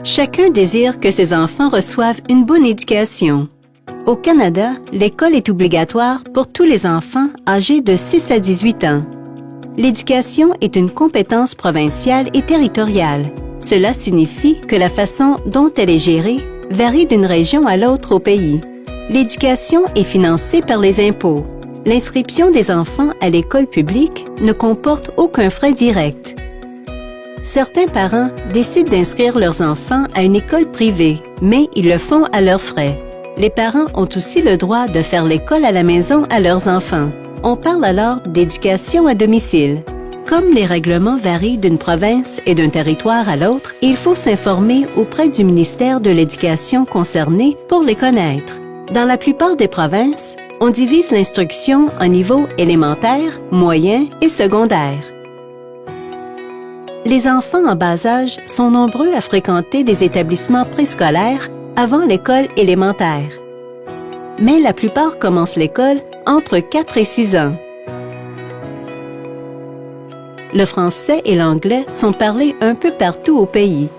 Chacun désire que ses enfants reçoivent une bonne éducation. Au Canada, l'école est obligatoire pour tous les enfants âgés de 6 à 18 ans. L'éducation est une compétence provinciale et territoriale. Cela signifie que la façon dont elle est gérée varie d'une région à l'autre au pays. L'éducation est financée par les impôts. L'inscription des enfants à l'école publique ne comporte aucun frais direct. Certains parents décident d'inscrire leurs enfants à une école privée, mais ils le font à leurs frais. Les parents ont aussi le droit de faire l'école à la maison à leurs enfants. On parle alors d'éducation à domicile. Comme les règlements varient d'une province et d'un territoire à l'autre, il faut s'informer auprès du ministère de l'Éducation concerné pour les connaître. Dans la plupart des provinces, on divise l'instruction en niveaux élémentaire, moyen et secondaire. Les enfants en bas âge sont nombreux à fréquenter des établissements préscolaires avant l'école élémentaire. Mais la plupart commencent l'école entre 4 et 6 ans. Le français et l'anglais sont parlés un peu partout au pays.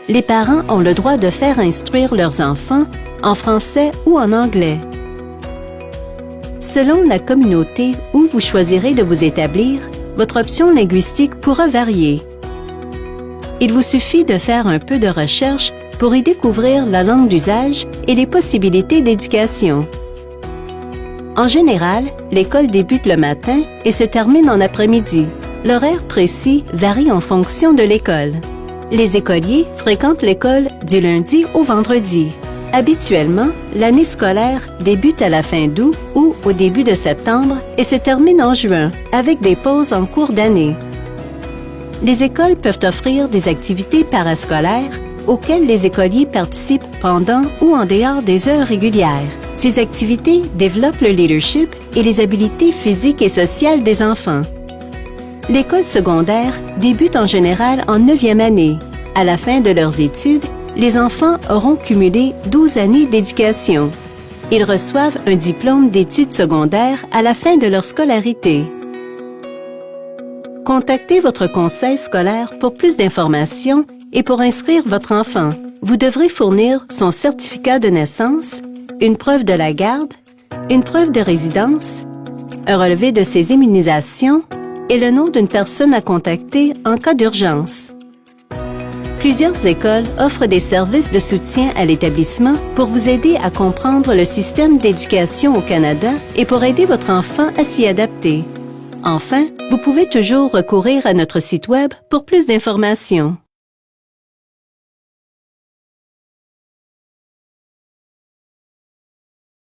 Les parents ont le droit de faire instruire leurs enfants en français ou en anglais. Selon la communauté où vous choisirez de vous établir, votre option linguistique pourra varier. Il vous suffit de faire un peu de recherche pour y découvrir la langue d'usage et les possibilités d'éducation. En général, l'école débute le matin et se termine en après-midi. L'horaire précis varie en fonction de l'école. Les écoliers fréquentent l'école du lundi au vendredi. Habituellement, l'année scolaire débute à la fin d'août ou au début de septembre et se termine en juin, avec des pauses en cours d'année. Les écoles peuvent offrir des activités parascolaires auxquelles les écoliers participent pendant ou en dehors des heures régulières. Ces activités développent le leadership et les habiletés physiques et sociales des enfants. L'école secondaire débute en général en 9e année. À la fin de leurs études, les enfants auront cumulé 12 années d'éducation. Ils reçoivent un diplôme d'études secondaires à la fin de leur scolarité. Contactez votre conseil scolaire pour plus d'informations et pour inscrire votre enfant. Vous devrez fournir son certificat de naissance, une preuve de la garde, une preuve de résidence, un relevé de ses immunisations et le nom d'une personne à contacter en cas d'urgence. Plusieurs écoles offrent des services de soutien à l'établissement pour vous aider à comprendre le système d'éducation au Canada et pour aider votre enfant à s'y adapter. Enfin, vous pouvez toujours recourir à notre site Web pour plus d'informations.